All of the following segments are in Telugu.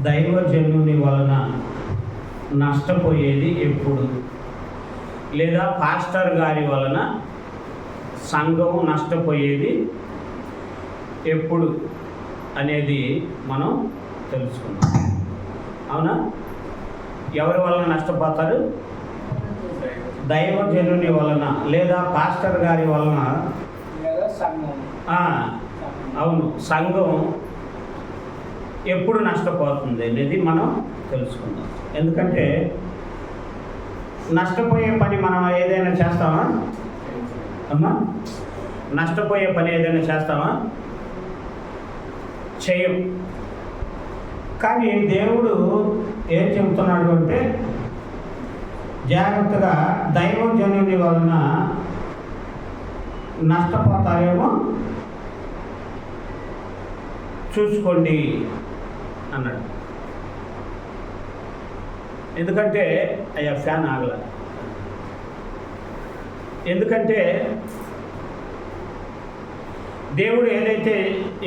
దైవజనుని వలన నష్టపోయేది ఎప్పుడు, లేదా పాస్టర్ గారి వలన సంఘం నష్టపోయేది ఎప్పుడు అనేది మనం తెలుసుకుందాం. అవునా? ఎవరి వలన నష్టపోతారు? దైవజనుని వలన లేదా పాస్టర్ గారి వలన. అవును, సంఘం ఎప్పుడు నష్టపోతుంది అనేది మనం తెలుసుకుందాం. ఎందుకంటే నష్టపోయే పని మనం ఏదైనా చేస్తామా అమ్మా? నష్టపోయే పని ఏదైనా చేస్తామా? చేయం. కానీ దేవుడు ఏం చెబుతున్నాడు అంటే, జాగ్రత్తగా దైవజనుని వలన నష్టపోతారేమో చూసుకోండి అన్నాడు. ఎందుకంటే అయ్యా ఫ్యాన్ ఆగల. ఎందుకంటే దేవుడు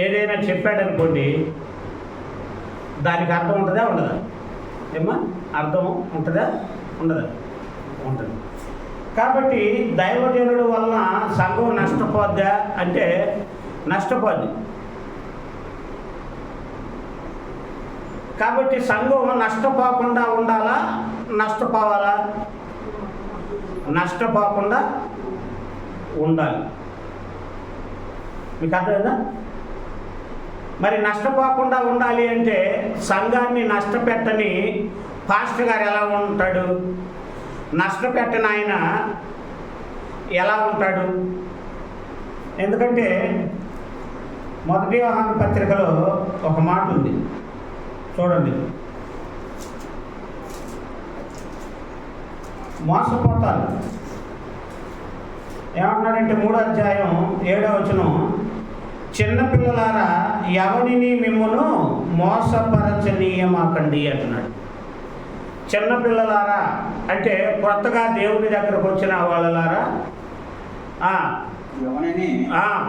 ఏదైనా చెప్పాడనుకోండి, దానికి అర్థం ఉంటుందా ఉండదా? ఏమ్మా, అర్థం ఉంటుందా ఉండదా? ఉంటుంది. కాబట్టి దైవజనుడు వలన సంఘం నష్టపోద్దా అంటే నష్టపోద్ది. కాబట్టి సంఘం నష్టపోకుండా ఉండాలా, నష్టపోవాలా? నష్టపోకుండా ఉండాలి. మీకు అర్థమైందా? మరి నష్టపోకుండా ఉండాలి అంటే సంఘాన్ని నష్టపెట్టని పాస్టర్ గారు ఎలా ఉంటాడు? నష్టపెట్టని ఆయన ఎలా ఉంటాడు? ఎందుకంటే మొదటి యోహాను పత్రికలో ఒక మాట ఉంది, చూడండి. మోసపోతారు. ఏమంటున్నాడంటే 3వ అధ్యాయం 7వ వచనం, చిన్నపిల్లలారా ఎవరిని మిమ్మును మోసపరచనీయమాకండి అంటున్నాడు. చిన్నపిల్లలారా అంటే కొత్తగా దేవుని దగ్గరకు వచ్చిన వాళ్ళలారా,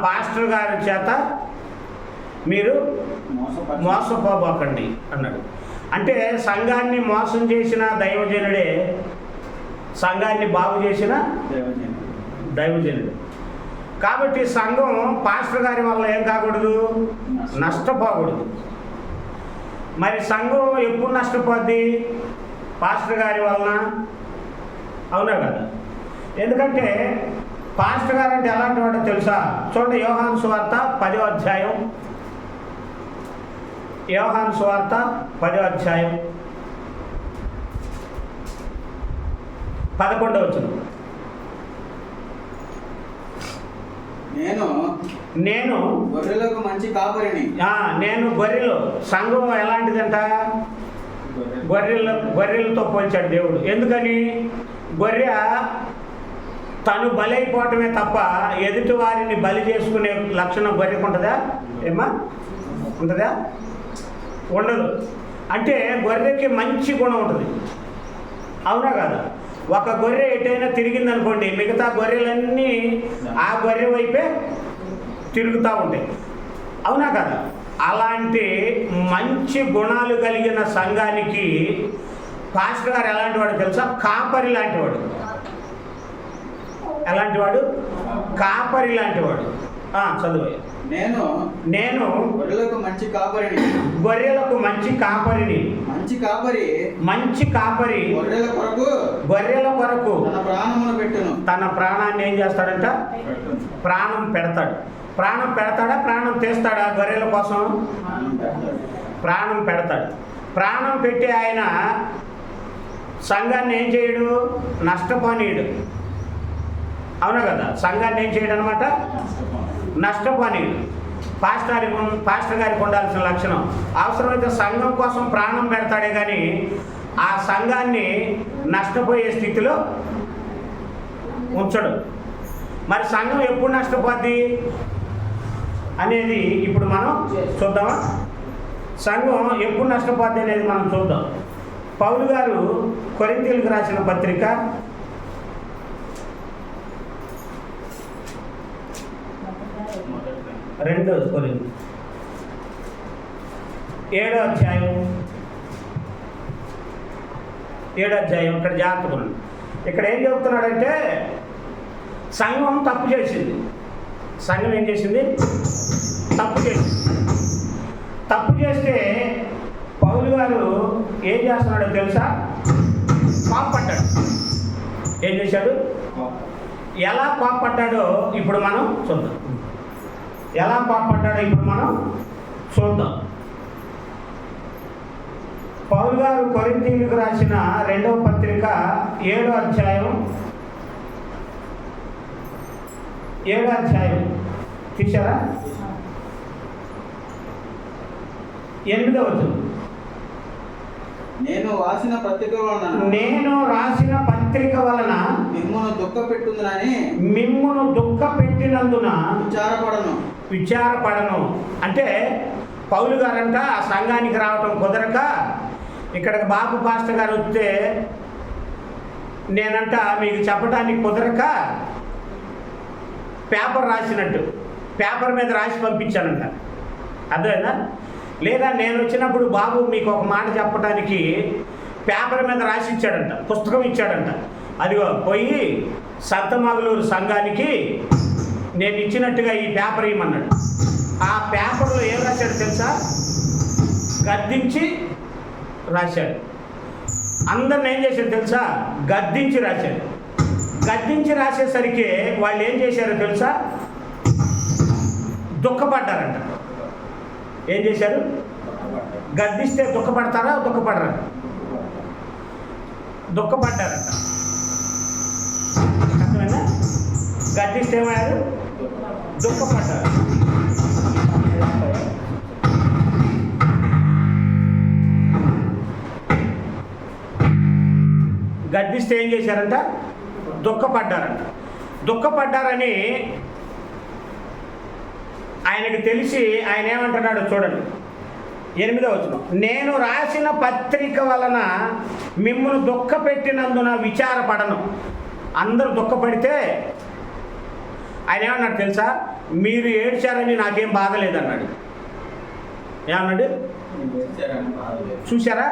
పాస్టర్ గారి చేత మీరు మోసపోబోకండి అన్నాడు. అంటే సంఘాన్ని మోసం చేసిన దైవజనుడే సంఘాన్ని బాగు చేసిన దైవజనుడు. కాబట్టి సంఘం పాస్టర్ గారి వల్ల ఏం కాకూడదు? నష్టపోకూడదు. మరి సంఘం ఎప్పుడు నష్టపోద్ది? పాస్టర్ గారి వలన. అవునా కదా? ఎందుకంటే పాస్టర్ గారు అంటే ఎలాంటి వాడో తెలుసా? చూడండి, యోహాను సువార్త 10వ అధ్యాయం. యోహాను సువార్త 10వ అధ్యాయం 11వ వచనం. నేను గొర్రెలకు మంచి కాపరిని. నేను గొర్రెలు. సంఘం ఎలాంటిదంట? గొర్రెలతో పోల్చాడు దేవుడు. ఎందుకని? గొర్రె తను బలైపోవటమే తప్ప ఎదుటి వారిని బలి చేసుకునే లక్షణం గొర్రెకు ఉంటుందా? ఏమ్మా, ఉంటుందా? ఉండదు. అంటే గొర్రెకి మంచి గుణం ఉంటుంది. అవునా కాదా? ఒక గొర్రె ఎటైనా తిరిగిందనుకోండి, మిగతా గొర్రెలన్నీ ఆ గొర్రె వైపే తిరుగుతూ ఉంటాయి. అవునా కదా? అలాంటి మంచి గుణాలు కలిగిన సంఘానికి పాస్టర్ గారు ఎలాంటి వాడు తెలుసా? కాపరి లాంటి వాడు. ఎలాంటి వాడు? కాపరి లాంటి వాడు. చదువు. నేను గొర్రెలకు మంచి కాపరిని. గొర్రెలకు మంచి కాపరిని. మంచి కాపరి గొర్రెల కొరకు తన ప్రాణమును పెట్టును. తన ప్రాణాన్ని ఏం చేస్తాడంట? ప్రాణం పెడతాడు. ప్రాణం పెడతాడా? ప్రాణం తీస్తాడా? గొర్రెల కోసం ప్రాణం పెడతాడు. ప్రాణం పెట్టి ఆయన సంఘాన్ని ఏం చేయడు? నష్టపోనీయుడు. అవునా కదా? సంఘాన్ని ఏం చేయడు అనమాట? నష్టపోనీయుడు. పాస్టర్ గారికి ఉండాల్సిన లక్షణం, అవసరమైతే సంఘం కోసం ప్రాణం పెడతాడే కానీ ఆ సంఘాన్ని నష్టపోయే స్థితిలో ఉంచడు. మరి సంఘం ఎప్పుడు నష్టపోద్ది అనేది ఇప్పుడు మనం చూద్దామా? సంఘం ఎప్పుడు నష్టపోద్ది అనేది మనం చూద్దాం. పౌలు గారు కొరింథీయులకు రాసిన పత్రిక 2 కొరింథీ 7వ అధ్యాయం 7వ అధ్యాయం. ఇక్కడ జాగ్రత్తగా ఉంది. ఇక్కడ ఏం చెబుతున్నాడంటే సంఘం తప్పు చేసింది. సంఘం ఏం చేసింది? తప్పు చేసింది. తప్పు చేస్తే పౌలు గారు ఏం చేస్తున్నాడో తెలుసా? కోప్పడ్డాడు. ఏం చేశాడు? ఎలా కోప్పడ్డాడో ఇప్పుడు మనం చూద్దాం. ఎలా కోప్పడ్డాడో ఇప్పుడు మనం చూద్దాం. పౌలు గారు కొరింథీయులకు రాసిన 2వ పత్రిక 7వ అధ్యాయం 7వ అధ్యాయం తీశారా? 8వ వచనం. నేను రాసిన పత్రిక వలన మిమ్మును దుఃఖ పెట్టినందున విచారపడను. అంటే పౌలు గారంట ఆ సంఘానికి రావటం కుదరక ఇక్కడికి బాబు పాస్టర్ గారు వస్తే నేనంట మీకు చెప్పడానికి కుదరక పేపర్ రాసినట్టు పేపర్ మీద రాసి పంపించానంట. అర్థమైందా? లేదా నేను వచ్చినప్పుడు బాబు మీకు ఒక మాట చెప్పడానికి పేపర్ మీద రాసి ఇచ్చాడంట, పుస్తకం ఇచ్చాడంట. అదిగో పోయి సంతమగలూరు సంఘానికి నేను ఇచ్చినట్టుగా ఈ పేపర్ ఇవ్వమన్నాడు. ఆ పేపర్లో ఏం రాశాడు తెలుసా? గద్దించి రాశాడు. అందరిని ఏం చేశాడు తెలుసా? గద్దించి రాశాడు. గద్దించి రాసేసరికి వాళ్ళు ఏం చేశారో తెలుసా? దుఃఖపడ్డారంట. ఏం చేశారు? గద్దిస్తే దుఃఖపడతారా? దుఃఖపడరా? దుఃఖపడ్డారంట. అర్థమైందా? గద్దిస్తే ఏమయ్యారు? దుఃఖపడ్డారు. గద్దిస్తే ఏం చేశారంట? దుఃఖపడ్డారంట. దుఃఖపడ్డారని ఆయనకు తెలిసి ఆయన ఏమంటున్నాడో చూడండి. 8వ వచనం. నేను రాసిన పత్రిక వలన మిమ్మల్ని దుఃఖపెట్టినందున విచారపడను. అందరూ దుఃఖపడితే ఆయన ఏమన్నాడు తెలుసా? మీరు ఏడ్చారని నాకేం బాధ లేదన్నాడు. ఏమన్నాడు? చూసారా?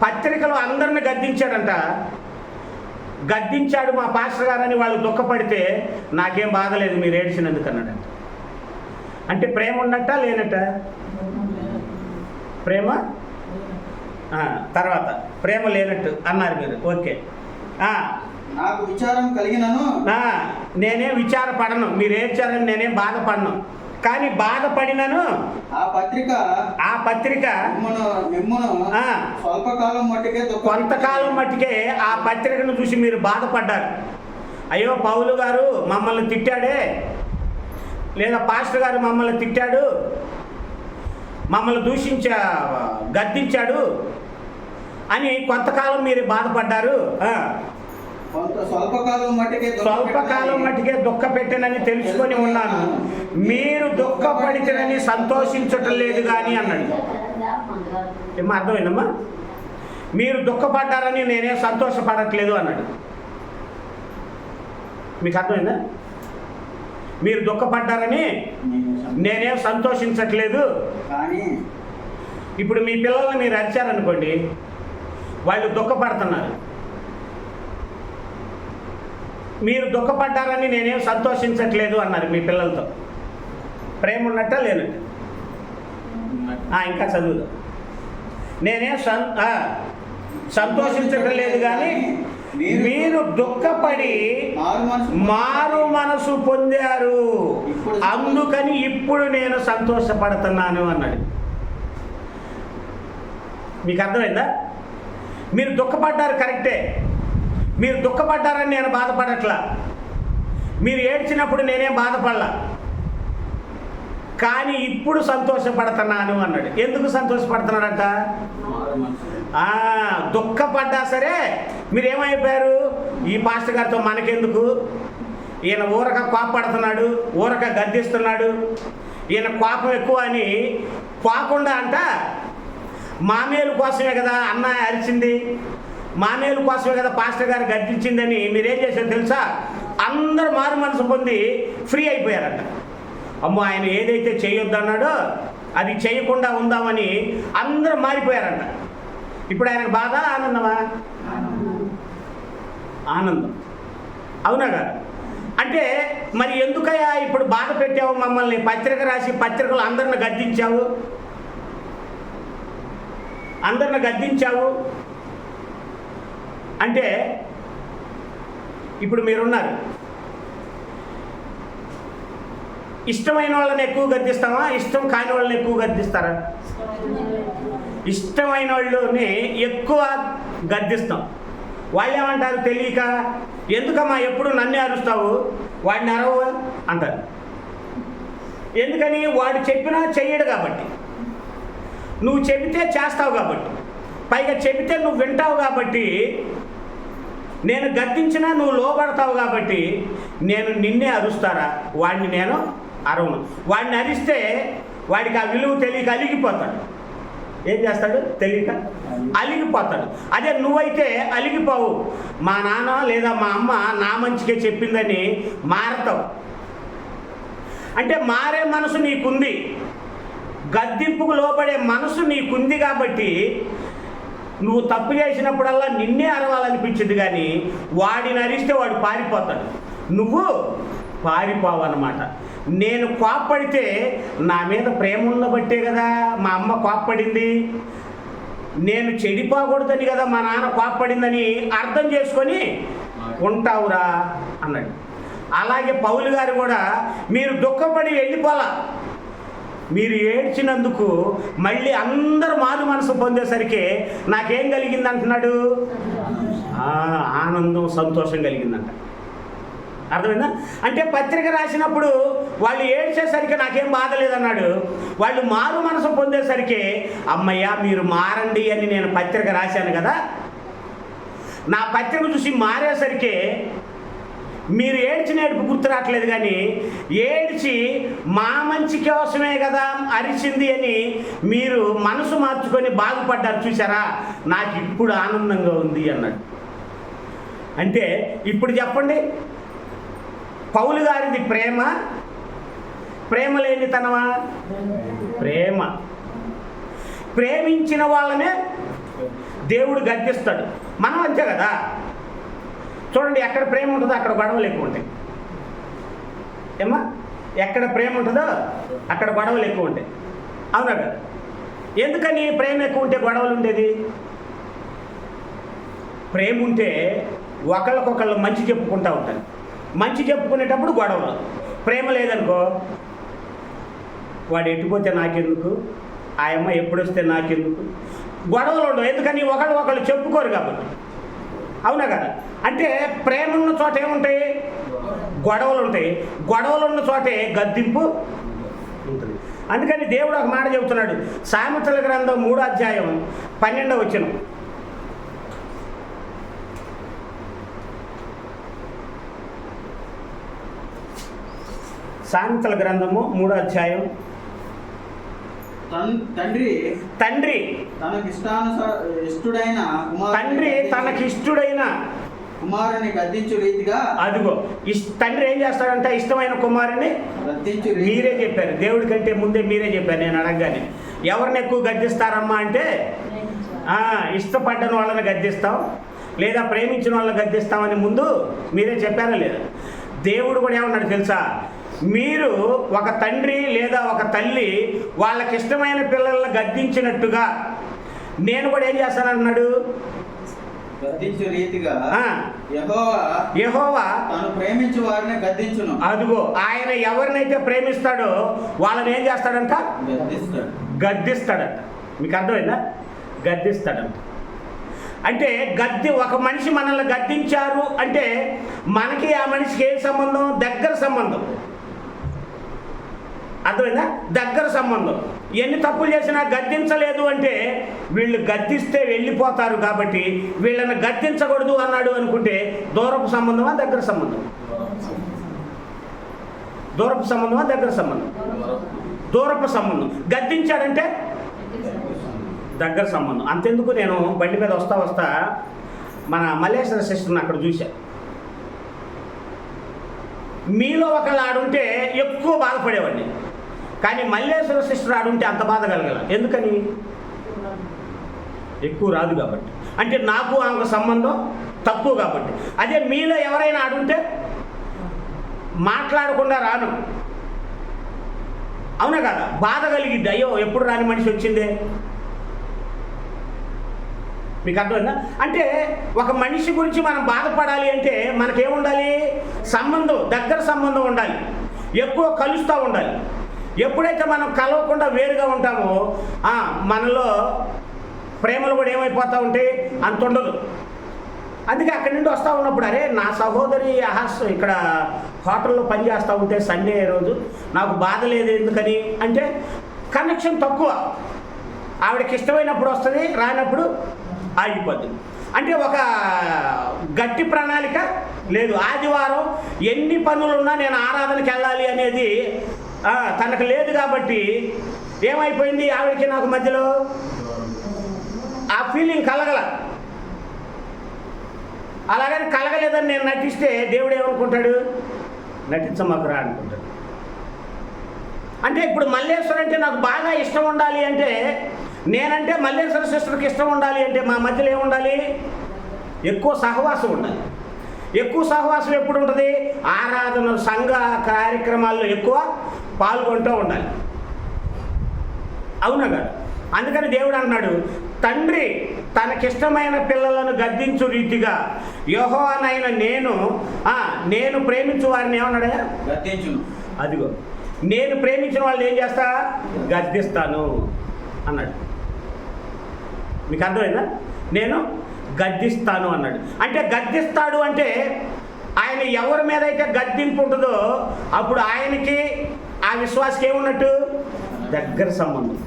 పత్రికలో అందరిని గద్దించాడంట. గద్దించాడు మా పాస్టర్ గారని వాళ్ళు దుఃఖపడితే నాకేం బాధ లేదు మీరు ఏడ్చినందుకు అన్నాడంట. అంటే ప్రేమ ఉన్నట్ట లేనట్ట? ప్రేమ తర్వాత ప్రేమ లేనట్టు అన్నారు మీరు. ఓకే. నాకు విచారం కలిగినను నేనేం విచారపడను. మీరు ఏడ్చారని నేనేం బాధపడను. కానీ బాధపడినను ఆ పత్రిక కొంతకాలం మట్టుకే ఆ పత్రికను చూసి మీరు బాధపడ్డారు. అయ్యో పౌలు గారు మమ్మల్ని తిట్టాడే, లేదా పాస్టర్ గారు మమ్మల్ని తిట్టాడు, మమ్మల్ని గద్దించాడు అని కొంతకాలం మీరు బాధపడ్డారు. స్వల్పకాలం మట్టుకే దుఃఖ పెట్టనని తెలుసుకొని ఉన్నాను. మీరు దుఃఖపడితేనని సంతోషించటం లేదు కానీ అన్నాడు. ఏమో అర్థమైందమ్మా? మీరు దుఃఖపడ్డారని నేనే సంతోషపడట్లేదు అన్నాడు. మీకు అర్థమైందా? మీరు దుఃఖపడ్డారని నేనేం సంతోషించట్లేదు. ఇప్పుడు మీ పిల్లల్ని మీరు అరిచారనుకోండి, వాళ్ళు దుఃఖపడుతున్నారు. మీరు దుఃఖపడ్డారని నేనేం సంతోషించట్లేదు అన్నారు మీ పిల్లలతో. ప్రేమ ఉన్నట్ట లేనట్ట? ఇంకా చదువు. నేనేం సంతోషించటం లేదు కానీ మీరు దుఃఖపడి మారు మనసు పొందారు, అందుకని ఇప్పుడు నేను సంతోషపడుతున్నాను అన్నాడు. మీకు అర్థమైందా? మీరు దుఃఖపడ్డారు కరెక్టే. మీరు దుఃఖపడ్డారని నేను బాధపడట్లా. మీరు ఏడ్చినప్పుడు నేనేం బాధపడలా, కానీ ఇప్పుడు సంతోషపడుతున్నాను అన్నాడు. ఎందుకు సంతోషపడుతున్నాడంట? దుఃఖపడ్డా సరే మీరేమైపోయారు? ఈ పాస్టర్ గారితో మనకెందుకు, ఈయన ఊరక కోపడుతున్నాడు, ఊరక గద్దిస్తున్నాడు, ఈయన కోపం ఎక్కువ అని పోకుండా అంట మామేలు కోసమే కదా అన్న అరిచింది, మామేలు కోసమే కదా పాస్టర్ గారు గద్దించిందని మీరేం చేశారు తెలుసా? అందరూ మారు మనసు పొంది ఫ్రీ అయిపోయారంట. అమ్మో ఆయన ఏదైతే చేయొద్దన్నాడో అది చేయకుండా ఉందామని అందరూ మారిపోయారంట. ఇప్పుడు ఆయనకు బాధ ఆనందమా? ఆనందం. అవునా కదా? అంటే మరి ఎందుకయ్యా ఇప్పుడు బాధ పెట్టావు మమ్మల్ని, పత్రిక రాసి పత్రికలు అందరిని గద్దించావు అంటే ఇప్పుడు మీరున్నారు, ఇష్టమైన వాళ్ళని ఎక్కువ గద్దిస్తామా, ఇష్టం కాని వాళ్ళని ఎక్కువ గద్దిస్తారా? ఇష్టమైన వాళ్ళని ఎక్కువ గద్దిస్తాం. వాళ్ళు ఏమంటారు తెలియక, ఎందుకమ్మా ఎప్పుడు నన్నే అరుస్తావు, వాడిని అరవు అంటారు. ఎందుకని? వాడు చెప్పినా చెయ్యడు కాబట్టి, నువ్వు చెబితే చేస్తావు కాబట్టి, పైగా చెబితే నువ్వు వింటావు కాబట్టి, నేను గద్దించినా నువ్వు లోబడతావు కాబట్టి నేను నిన్నే అరుస్తారా, వాడిని నేను అరవను. వాడిని అరిస్తే వాడికి ఆ విలువ తెలియక అలిగిపోతాడు. ఏం చేస్తాడు? తెలియక అలిగిపోతాడు. అదే నువ్వైతే అలిగిపోవు. మా నాన్న లేదా మా అమ్మ నా మంచికే చెప్పిందని మారతావు. అంటే మారే మనసు నీకుంది, గద్దింపుకు లోబడే మనసు నీకుంది కాబట్టి నువ్వు తప్పు చేసినప్పుడల్లా నిన్నే అరవాలనిపించింది. కానీ వాడిని అరిస్తే వాడు పారిపోతాడు, నువ్వు పారిపోవన్నమాట. నేను కోప్పడితే నా మీద ప్రేమ ఉండబట్టే కదా మా అమ్మ కోప్పడింది, నేను చెడిపోకూడదని కదా మా నాన్న కోప్పడిందని అర్థం చేసుకొని ఉంటావురా అన్నాడు. అలాగే పౌలు గారు కూడా మీరు దుఃఖపడి వెళ్ళిపోలా, మీరు ఏడ్చినందుకు మళ్ళీ అందరూ మారు మనసు పొందేసరికి నాకేం కలిగింది అంటున్నాడు? ఆనందం, సంతోషం కలిగిందంట. అర్థమైందా? అంటే పత్రిక రాసినప్పుడు వాళ్ళు ఏడ్చేసరికి నాకేం బాధ లేదన్నాడు. వాళ్ళు మారు మనసు పొందేసరికి అమ్మయ్య మీరు మారండి అని నేను పత్రిక రాశాను కదా, నా పత్రిక చూసి మారేసరికి మీరు ఏడ్చిన ఏడుపు గుర్తు రావట్లేదు, కానీ ఏడ్చి మా మంచి కోసమే కదా అరిచింది అని మీరు మనసు మార్చుకొని బాగుపడ్డారు చూసారా, నాకు ఇప్పుడు ఆనందంగా ఉంది అన్నాడు. అంటే ఇప్పుడు చెప్పండి, పౌలు గారిది ప్రేమ, ప్రేమ లేని తనమా? ప్రేమ. ప్రేమించిన వాళ్ళనే దేవుడు గద్దిస్తాడు. మనం అంతే కదా. చూడండి, ఎక్కడ ప్రేమ ఉంటుందో అక్కడ గొడవలు ఎక్కువ ఉంటాయి. ఏమ్మా? ఎక్కడ ప్రేమ ఉంటుందో అక్కడ గొడవలు ఎక్కువ ఉంటాయి. అవునా కదా? ఎందుకని ప్రేమ ఎక్కువ ఉంటే గొడవలు ఉండేది? ప్రేమ ఉంటే ఒకళ్ళకొకళ్ళు మంచి చెప్పుకుంటూ ఉంటారు. మంచి చెప్పుకునేటప్పుడు గొడవలు. ప్రేమ లేదనుకో, వాడు ఎట్టుపోతే నాకెందుకు, ఆ అమ్మ ఎప్పుడు వస్తే నాకెందుకు, గొడవలు ఉండవు. ఎందుకని? ఒకళ్ళు చెప్పుకోరు కాబట్టి. అవునా కదా? అంటే ప్రేమ ఉన్న చోట ఏముంటాయి? గొడవలు ఉంటాయి. గొడవలు ఉన్న చోటే గద్దింపు ఉంటుంది. అందుకని దేవుడు ఒక మాట చెబుతున్నాడు, సామెతల గ్రంథం 3వ అధ్యాయం 12వ వచనం. సామెతల గ్రంథము 3వ అధ్యాయం. తండ్రి తనకిష్టుడైన కుమారుని గద్దించు రీతిగా, అదిగో తండ్రి ఏం చేస్తాడంటే ఇష్టమైన కుమారుని గద్దించు. మీరే చెప్పారు, దేవుడి కంటే ముందే మీరే చెప్పారు. నేను అడగగానే ఎవరిని ఎక్కువ గద్దిస్తారమ్మా అంటే ఇష్టపడ్డని వాళ్ళని గద్దిస్తాం లేదా ప్రేమించిన వాళ్ళని గద్దిస్తామని ముందు మీరే చెప్పారా లేదా? దేవుడు కూడా ఏమన్నాడు తెలుసా? మీరు ఒక తండ్రి లేదా ఒక తల్లి వాళ్ళకి ఇష్టమైన పిల్లలను గద్దించినట్టుగా నేను కూడా ఏం చేస్తానన్నాడు? గద్దించు రీతిగా యెహోవా తాను ప్రేమించు వారిని గద్దించును. అదిగో ఆయన ఎవరినైతే ప్రేమిస్తాడో వాళ్ళని ఏం చేస్తాడంట? గద్దిస్తాడంట. మీకు అర్థమైందా? గద్దిస్తాడంట. అంటే ఒక మనిషి మనల్ని గద్దించారు అంటే మనకి ఆ మనిషికి ఏ సంబంధం? దగ్గర సంబంధం. అర్థమైందా? దగ్గర సంబంధం. ఎన్ని తప్పులు చేసినా గద్దించలేదు అంటే వీళ్ళు గద్దిస్తే వెళ్ళిపోతారు కాబట్టి వీళ్ళని గద్దించకూడదు అన్నాడు అనుకుంటే దూరపు సంబంధమా దగ్గర సంబంధం? దూరపు సంబంధమా దగ్గర సంబంధం? దూరపు సంబంధం. గద్దించాడంటే దగ్గర సంబంధం. అంతెందుకు, నేను బండి మీద వస్తా మన మల్లేశ్వర సిస్టర్ని అక్కడ చూశా. మీలో ఒకళ్ళు ఆడుంటే ఎక్కువ బాధపడేవాడిని, కానీ మల్లేశ్వర సిస్టర్ ఆడుంటే అంత బాధ కలగల. ఎందుకని? ఎక్కువ రాదు కాబట్టి. అంటే నాకు ఆమెకు సంబంధం తక్కువ కాబట్టి. అదే మీలో ఎవరైనా ఆడుంటే మాట్లాడకుండా రాను, అవునా కదా, బాధ కలిగిద్ది. అయ్యో ఎప్పుడు రాని మనిషి వచ్చిందే. మీకు అర్థమైందా? అంటే ఒక మనిషి గురించి మనం బాధపడాలి అంటే మనకేముండాలి? సంబంధం, దగ్గర సంబంధం ఉండాలి, ఎక్కువ కలుస్తూ ఉండాలి. ఎప్పుడైతే మనం కలవకుండా వేరుగా ఉంటామో మనలో ప్రేమలు కూడా ఏమైపోతూ ఉంటాయి, అంత ఉండదు. అందుకే అక్కడి నుండి వస్తూ ఉన్నప్పుడు, అరే నా సహోదరి అహస్ ఇక్కడ హోటల్లో పనిచేస్తూ ఉంటే సండే రోజు నాకు బాధ లేదు ఎందుకని అంటే కనెక్షన్ తక్కువ. ఆవిడకి ఇష్టమైనప్పుడు వస్తుంది, రానప్పుడు ఆగిపోద్ది. అంటే ఒక గట్టి ప్రణాళిక లేదు. ఆదివారం ఎన్ని పనులున్నా నేను ఆరాధనకి వెళ్ళాలి అనేది తనకు లేదు. కాబట్టి ఏమైపోయింది, ఆవిడకి నాకు మధ్యలో ఆ ఫీలింగ్ కలగల. అలాగని కలగలేదని నేను నటిస్తే దేవుడు ఏమనుకుంటాడు? నటించమాకురా అనుకుంటాడు. అంటే ఇప్పుడు మల్లేశ్వర్ అంటే నాకు బాగా ఇష్టం ఉండాలి అంటే, నేనంటే మల్లేశ్వర సిస్టర్కి ఇష్టం ఉండాలి అంటే మా మధ్యలో ఏముండాలి? ఎక్కువ సహవాసం ఉండాలి. ఎక్కువ సహవాసం ఎప్పుడు ఉంటుంది? ఆరాధన సంఘ కార్యక్రమాల్లో ఎక్కువ పాల్గొంటూ ఉండాలి, అవునా కదా? అందుకని దేవుడు అన్నాడు, తండ్రి తనకిష్టమైన పిల్లలను గద్దించు రీతిగా యెహోవానైన నేను ప్రేమించు వారిని ఏమన్నాడా? గద్దించును. అదిగో, నేను ప్రేమించిన వాళ్ళని ఏం చేస్తా? గద్దిస్తాను అన్నాడు. మీకు అర్థమైందా? నేను గద్దిస్తాను అన్నాడు. అంటే గద్దిస్తాడు అంటే ఆయన ఎవరి మీద అయితే గద్దింపు ఉంటుందో అప్పుడు ఆయనకి ఆ విశ్వాసకి ఏమున్నట్టు? దగ్గర సంబంధం.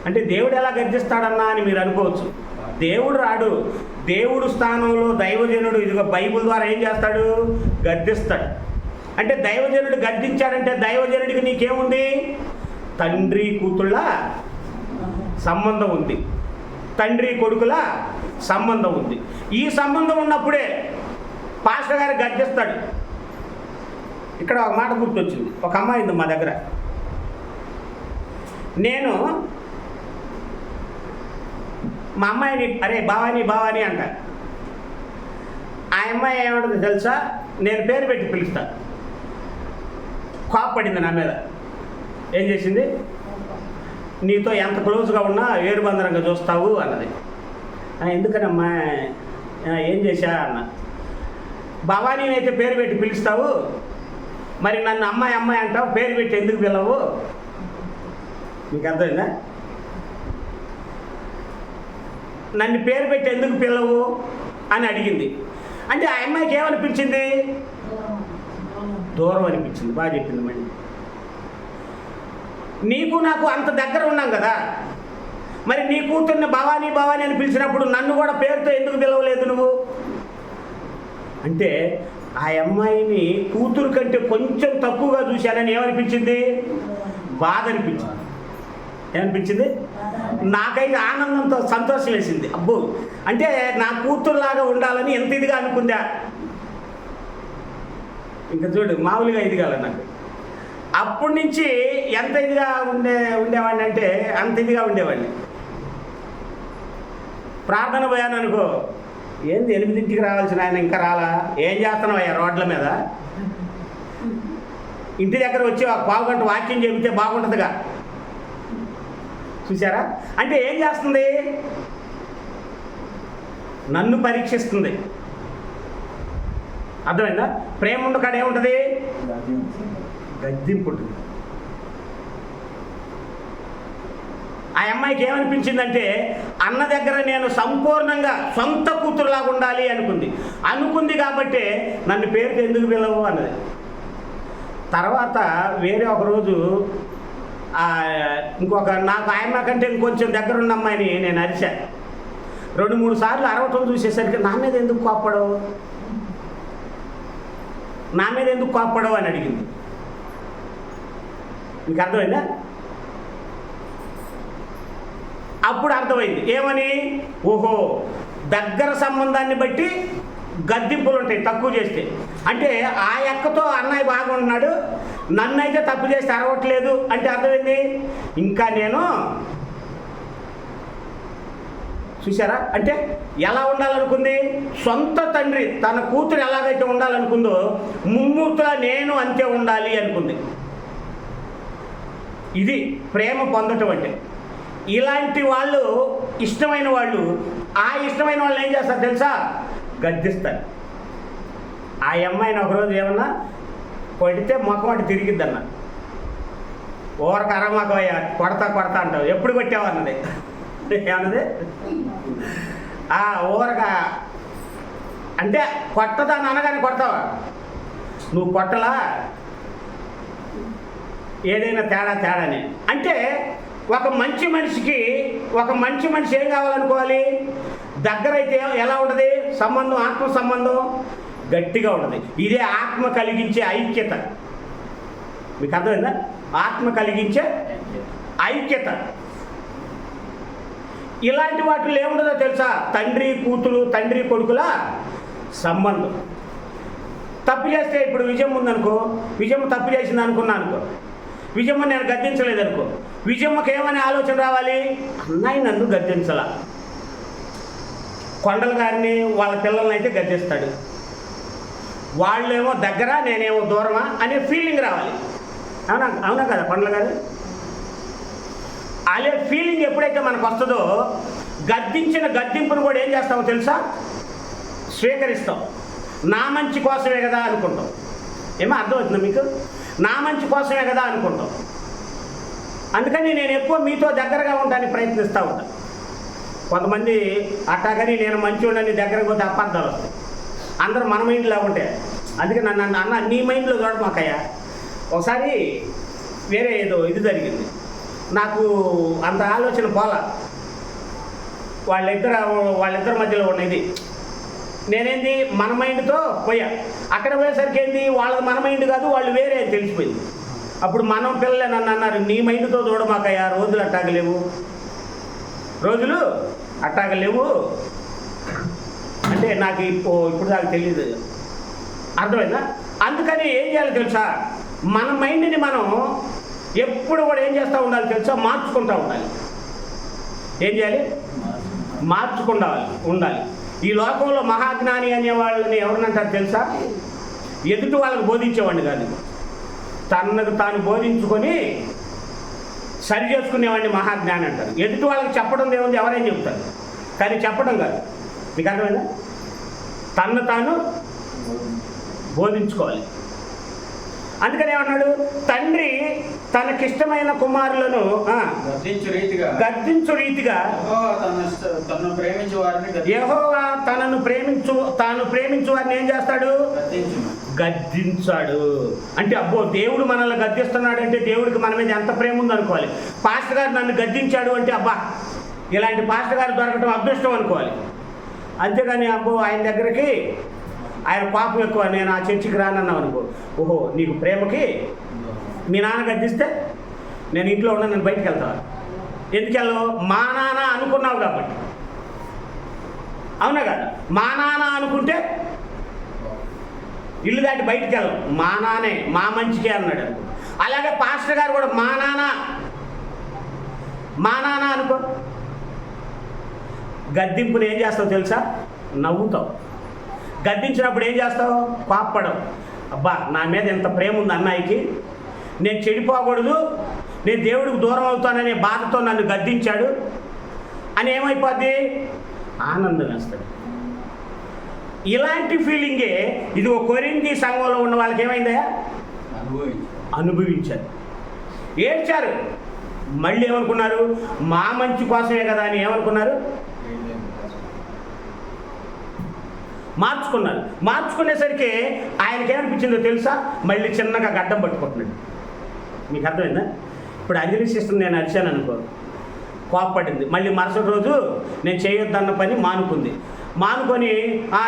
అంటే దేవుడు ఎలా గద్దిస్తాడన్నా అని మీరు అనుకోవచ్చు. దేవుడు రాడు. దేవుడు స్థానంలో దైవజనుడు ఇదిగో బైబిల్ ద్వారా ఏం చేస్తాడు? గద్దిస్తాడు. అంటే దైవజనుడు గద్దించాడంటే దైవజనుడికి నీకేముంది? తండ్రి కూతుళ్ళ సంబంధం ఉంది, తండ్రి కొడుకుల సంబంధం ఉంది. ఈ సంబంధం ఉన్నప్పుడే పాస్టర్ గారు గద్దిస్తాడు. ఇక్కడ ఒక మాట గుర్తొచ్చింది. ఒక అమ్మాయి ఉంది మా దగ్గర. నేను మా అమ్మాయిని అరే బావాని అంట. ఆ అమ్మాయి ఏమంటుంది తెలుసా? నేను పేరు పెట్టి పిలుస్తా. కోపపడింది నా మీద. ఏం చేసింది? నీతో ఎంత క్లోజ్గా ఉన్నా ఏరుబందరంగా చూస్తావు అన్నది. ఎందుకనమ్మా, ఏం చేశా అన్న. భవానీని అయితే పేరు పెట్టి పిలుస్తావు, మరి నన్ను అమ్మాయి అంటావు, పేరు పెట్టి ఎందుకు పిలవు? నీకు అర్థమైందా? నన్ను పేరు పెట్టి ఎందుకు పిల్లవు అని అడిగింది. అంటే ఆ అమ్మాయికి ఏమనిపించింది? దూరం అనిపించింది. బాగా చెప్పింది. మళ్ళీ నీకు నాకు అంత దగ్గర ఉన్నాం కదా, మరి నీ కూతుర్ని భవానీ అని పిలిచినప్పుడు నన్ను కూడా పేరుతో ఎందుకు పిలవలేదు నువ్వు అంటే ఆ అమ్మాయిని కూతురు కంటే కొంచెం తక్కువగా చూశానని ఏమనిపించింది? బాధ అనిపించింది. ఏమనిపించింది? నాకైతే ఆనందంతో సంతోషం వేసింది. అబ్బో, అంటే నా కూతురులాగా ఉండాలని ఎంత ఇదిగా అనుకుందా. ఇంకా చూడు, మామూలుగా ఇది కాదు నాకు. అప్పటి నుంచి ఎంత ఇదిగా ఉండేవాడిని అంటే అంత ఇదిగా ఉండేవాడిని. ప్రార్థన పోయాను అనుకో, ఏంది 8ంటికి రావాల్సిన ఆయన ఇంకా రాలా, ఏం చేస్తున్నావు అయ్యా రోడ్ల మీద? ఇంటి దగ్గర వచ్చి ఒక పావుగంట వాక్యం చెబితే బాగుంటుందిగా. చూసారా? అంటే ఏం చేస్తుంది? నన్ను పరీక్షిస్తుంది. అర్థమైందా? ప్రేమ ఉండు కాడ ఏముంటుంది? గద్దింపు ఉంటుంది. ఆ అమ్మాయికి ఏమనిపించిందంటే అన్న దగ్గర నేను సంపూర్ణంగా సొంత కూతురులాగా ఉండాలి అనుకుంది కాబట్టి నన్ను పేరుతో ఎందుకు పిలవు అన్నది. తర్వాత వేరే ఒకరోజు ఇంకొక నాకు ఆయమ్మ కంటే ఇంకొంచెం దగ్గర ఉన్న అమ్మాయిని నేను అరిచా. 2-3 సార్లు అరవటం చూసేసరికి నా మీద ఎందుకు కోప్పడవు అని అడిగింది. మీకు అర్థమైందా? అప్పుడు అర్థమైంది. ఏమని? ఓహో, దగ్గర సంబంధాన్ని బట్టి గద్దింపులు ఉంటాయి తక్కువ చేస్తే. అంటే ఆ అక్కతో అన్నయ్య బాగుంటున్నాడు, నన్ను అయితే తప్పు చేస్తే అరవట్లేదు అంటే అర్థమైంది. ఇంకా నేను చూసారా? అంటే ఎలా ఉండాలనుకుంది? సొంత తండ్రి తన కూతురు ఎలాగైతే ఉండాలనుకుందో ముమ్మూర్తులా నేను అంతే ఉండాలి అనుకుంది. ఇది ప్రేమ పొందటం అంటే. ఇలాంటి వాళ్ళు ఇష్టమైన వాళ్ళు, ఆ ఇష్టమైన వాళ్ళని ఏం చేస్తారు తెలుసా? గద్దిస్తారు. ఆ అమ్మాయిని ఒకరోజు ఏమన్నా కొడితే ముఖం అటు తిరిగిద్దన్న, ఓరకు అరమాకయ్యా కొడతా అంటావు, ఎప్పుడు కొట్టావు అన్నది. ఏమన్నది? ఓరగా అంటే కొట్టదాన్ని అనగానే కొడతావా? నువ్వు కొట్టలా, ఏదైనా తేడాని. అంటే ఒక మంచి మనిషి ఏం కావాలనుకోవాలి? దగ్గరైతే ఎలా ఉంటుంది సంబంధం? ఆత్మ సంబంధం గట్టిగా ఉంటుంది. ఇదే ఆత్మ కలిగించే ఐక్యత. మీకు అర్థమైందా? ఆత్మ కలిగించే ఐక్యత. ఇలాంటి వాటిలో ఏముంటుందో తెలుసా? తండ్రి కూతురు, తండ్రి కొడుకుల సంబంధం. తప్పు చేస్తే ఇప్పుడు విజయమ్మ ఉందనుకో, విజయమ్మ తప్పు చేసింది అనుకున్నా అనుకో, విజయమ్మ నేను గద్దించలేదనుకో, విజయమ్మకి ఏమనే ఆలోచన రావాలి? అన్నయ్య నన్ను గద్దించాల. కొండల గారిని వాళ్ళ పిల్లల్ని అయితే గద్దిస్తాడు, వాళ్ళేమో దగ్గర నేనేమో దూరమా అనే ఫీలింగ్ రావాలి. అవునా కదా కొండల గారు? అదే ఫీలింగ్ ఎప్పుడైతే మనకు వస్తుందో గద్దించిన గద్దింపును కూడా ఏం చేస్తామో తెలుసా? స్వీకరిస్తాం. నా మంచి కోసమే కదా అనుకుంటాం. ఏమో అర్థమవుతుందా మీకు? నా మంచి కోసమే కదా అనుకుంటాం. అందుకని నేను ఎక్కువ మీతో దగ్గరగా ఉండడానికి ప్రయత్నిస్తూ ఉంటాను. కొంతమంది అట్టాగని నేను మంచివాడని దగ్గరకు పోతే అపార్థాలు వస్తాయి. అందరూ మన మైండ్లో ఉంటే. అందుకే నన్ను అన్న నీ మైండ్లో చూడమాకయ్యా. ఒకసారి వేరే ఏదో ఇది జరిగింది, నాకు అంత ఆలోచన పోలా. వాళ్ళిద్దరి మధ్యలో ఉన్నది. నేనేంది మన మైండ్తో పోయా. అక్కడ పోయేసరికి ఏంది వాళ్ళది మన మైండ్ కాదు, వాళ్ళు వేరే అని తెలిసిపోయింది. అప్పుడు మనం పిల్లలే నన్ను అన్నారు, నీ మైండ్తో చూడమాకయ్యా, రోజులు అట్టాగలేవు అంటే నాకు ఇప్పుడు దాకా తెలియదు. అర్థమైందా? అందుకని ఏం చేయాలి తెలుసా? మన మైండ్ని మనం ఎప్పుడు కూడా ఏం చేస్తూ ఉండాలి తెలుసా? మార్చుకుంటూ ఉండాలి. ఏం చేయాలి? మార్చుకుంటూ ఉండాలి. ఈ లోకంలో మహాజ్ఞాని అనే వాళ్ళని ఎవరినంటారు తెలుసా? ఎదుటి వాళ్ళకి బోధించేవాడిని కాదు, తనకు తాను బోధించుకొని సరి చేసుకునేవాడిని మహాజ్ఞాని అంటారు. ఎదుటి వాళ్ళకి చెప్పడం ఏముంది, ఎవరైనా చెప్తారు, కానీ చెప్పడం కాదు. మీకు అర్థమైందా? తన్ను తాను బోధించుకోవాలి. అందుకని ఏమన్నాడు? తండ్రి తనకిష్టమైన కుమారులను గద్దించు రీతిగా యెహోవా తాను ప్రేమించు వారిని ఏం చేస్తాడు? గద్దించాడు. అంటే అబ్బో దేవుడు మనల్ని గద్దిస్తున్నాడు అంటే దేవుడికి మన మీద ఎంత ప్రేమ ఉందనుకోవాలి. పాస్టర్ గారు నన్ను గద్దించాడు అంటే అబ్బా ఇలాంటి పాస్టర్ గారు దొరకటం అదృష్టం అనుకోవాలి. అంతేగాని అబ్బో ఆయన దగ్గరికి ఆయన పాపం ఎక్కువ, నేను ఆ చర్చికి రానన్నావు అనుకో, ఓహో నీకు ప్రేమకి మీ నాన్న గద్దిస్తే నేను ఇంట్లో ఉన్నా, నేను బయటికి వెళ్తాను. ఎందుకు వెళ్ళవు? మా నాన్న అనుకున్నావు కాబట్టి. అవునా కదా? మా నాన్న అనుకుంటే ఇల్లు దాటి బయటికి వెళ్ళవు. మా నాన్నే మా మంచికే అన్నాడు. అలాగే పాస్టర్ గారు కూడా మా నాన్న అనుకో. గద్దింపుని ఏం చేస్తావు తెలుసా? నవ్వుతావు. గద్దించినప్పుడు ఏం చేస్తావు? కోప్పడవు. అబ్బా నా మీద ఎంత ప్రేమ ఉంది అన్నయ్యకి, నేను చెడిపోకూడదు, నేను దేవుడికి దూరం అవుతాననే బాధతో నన్ను గద్దించాడు అని ఏమైపోద్ది? ఆనందం వేస్తాడు. ఇలాంటి ఫీలింగే ఇది ఒక కొరింథీ సంఘంలో ఉన్న వాళ్ళకి ఏమైందా? అనుభవించారు, ఏడ్చారు. మళ్ళీ ఏమనుకున్నారు? మా మంచి కోసమే కదా అని ఏమనుకున్నారు? మార్చుకునేసరికి ఆయనకి ఏమనిపించిందో తెలుసా? మళ్ళీ చిన్నగా గడ్డం పట్టుకుంటున్నాడు. మీకు అర్థమైందా? ఇప్పుడు అంజలి సిస్టర్ నేను అరిచాను అనుకో, కోప్పడింది. మళ్ళీ మరుసటి రోజు నేను చేయొద్దన్న పని మానుకొని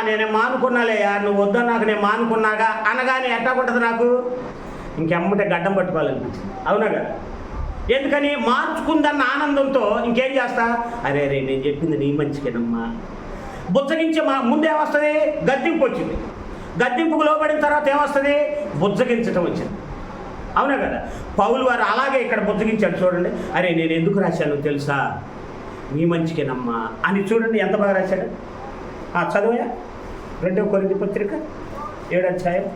నేనే మానుకున్నాలేయా, నువ్వు వద్దన్నాక నేను మానుకున్నాగా అనగానే ఎట్టా ఉంటుంది నాకు? ఇంకెమ్మటే గడ్డం పట్టుకోవాలనిపించింది. అవునా కదా? ఎందుకని? మార్చుకుందన్న ఆనందంతో ఇంకేం చేస్తా? అరే నేను చెప్పింది నీ మంచికేనమ్మా. బుజ్జగించే ముందేమొస్తుంది? గద్దింపు వచ్చింది. గద్దింపుకు లోబడిన తర్వాత ఏమొస్తుంది? బుజ్జగించటం వచ్చింది. అవునా కదా? పౌలు వారు అలాగే ఇక్కడ బుజ్జగించాడు. చూడండి, అరే నేను ఎందుకు రాశాను తెలుసా? నీ మంచికేనమ్మా అని చూడండి ఎంత బాగా రాశాడు. చదువయా 2 కొరింథీ పత్రిక 7వ అధ్యాయం